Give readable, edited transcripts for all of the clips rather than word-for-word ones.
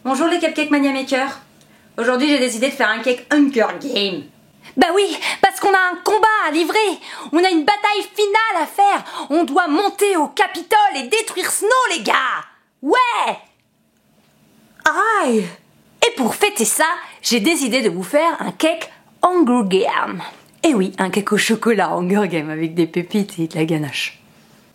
Bonjour les Cupcake Mania Makers. Aujourd'hui j'ai décidé de faire un cake Hunger Game. Bah oui, parce qu'on a un combat à livrer. On a une bataille finale à faire. On doit monter au Capitole et détruire Snow, les gars. Ouais. Aïe. Et pour fêter ça, j'ai décidé de vous faire un cake Hunger Game. Et oui, un cake au chocolat Hunger Game avec des pépites et de la ganache.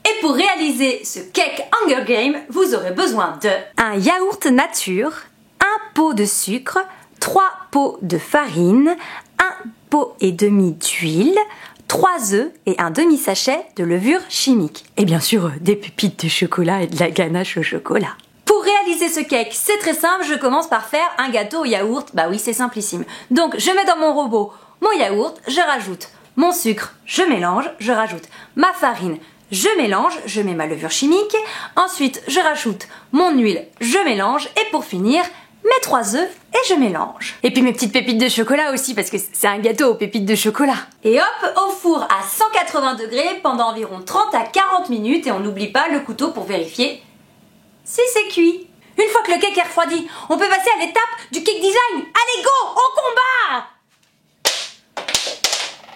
Et pour réaliser ce cake Hunger Game, vous aurez besoin de un yaourt nature, un pot de sucre, 3 pots de farine, un pot et demi d'huile, 3 œufs et un demi-sachet de levure chimique. Et bien sûr, des pépites de chocolat et de la ganache au chocolat. Pour réaliser ce cake, c'est très simple, je commence par faire un gâteau au yaourt. Bah oui, c'est simplissime. Donc, je mets dans mon robot mon yaourt, je rajoute mon sucre, je mélange, je rajoute ma farine, je mélange, je mets ma levure chimique, ensuite je rajoute mon huile, je mélange et pour finir, mes 3 œufs et je mélange. Et puis mes petites pépites de chocolat aussi parce que c'est un gâteau aux pépites de chocolat. Et hop, au four à 180 degrés pendant environ 30 à 40 minutes et on n'oublie pas le couteau pour vérifier si c'est cuit. Une fois que le cake est refroidi, on peut passer à l'étape du cake design. Allez go, au combat!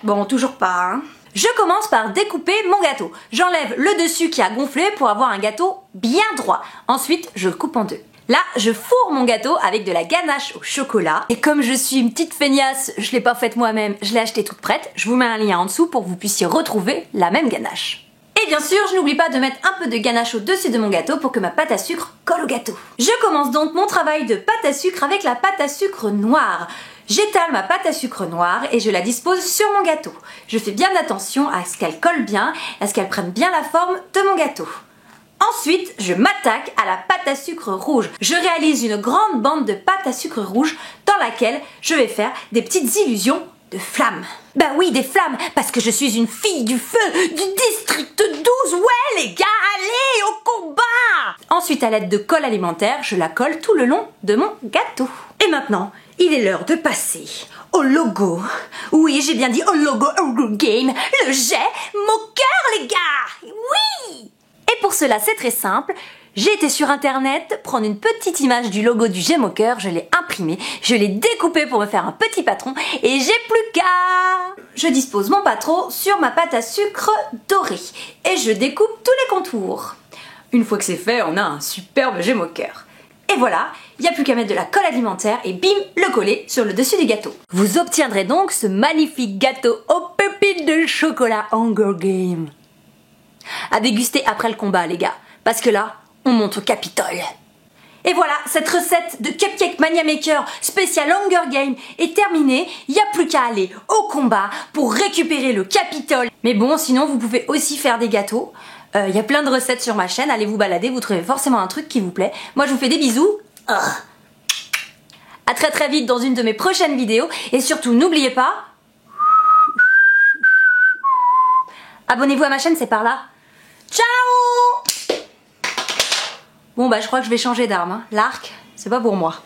Bon, toujours pas, hein. Je commence par découper mon gâteau. J'enlève le dessus qui a gonflé pour avoir un gâteau bien droit. Ensuite, je le coupe en deux. Là, je fourre mon gâteau avec de la ganache au chocolat. Et comme je suis une petite feignasse, je l'ai pas faite moi-même, je l'ai achetée toute prête. Je vous mets un lien en dessous pour que vous puissiez retrouver la même ganache. Et bien sûr, je n'oublie pas de mettre un peu de ganache au-dessus de mon gâteau pour que ma pâte à sucre colle au gâteau. Je commence donc mon travail de pâte à sucre avec la pâte à sucre noire. J'étale ma pâte à sucre noire et je la dispose sur mon gâteau. Je fais bien attention à ce qu'elle colle bien, à ce qu'elle prenne bien la forme de mon gâteau. Ensuite, je m'attaque à la pâte à sucre rouge. Je réalise une grande bande de pâte à sucre rouge dans laquelle je vais faire des petites illusions de flammes. Bah oui, des flammes, parce que je suis une fille du feu du district 12. Ouais les gars, allez au combat! Ensuite, à l'aide de colle alimentaire, je la colle tout le long de mon gâteau. Et maintenant, il est l'heure de passer au logo. Oui, j'ai bien dit au logo Hunger Game, le jet moqueur les gars. Oui! Et pour cela, c'est très simple. J'ai été sur internet prendre une petite image du logo du jet moqueur, je l'ai imprimé, je l'ai découpé pour me faire un petit patron et j'ai plus qu'à... Je dispose mon patron sur ma pâte à sucre dorée et je découpe tous les contours. Une fois que c'est fait, on a un superbe jet moqueur. Et voilà, il n'y a plus qu'à mettre de la colle alimentaire et bim, le coller sur le dessus du gâteau. Vous obtiendrez donc ce magnifique gâteau aux pépites de chocolat Hunger Game. À déguster après le combat les gars, parce que là, on monte au Capitole. Et voilà, cette recette de Cupcake Mania Maker spécial Hunger Game est terminée. Il n'y a plus qu'à aller au combat pour récupérer le Capitole. Mais bon, sinon vous pouvez aussi faire des gâteaux. Il y a plein de recettes sur ma chaîne, allez vous balader, vous trouvez forcément un truc qui vous plaît. Moi je vous fais des bisous. À très très vite dans une de mes prochaines vidéos. Et surtout, n'oubliez pas... Abonnez-vous à ma chaîne, c'est par là. Ciao! Bon bah je crois que je vais changer d'arme, hein. L'arc, c'est pas pour moi.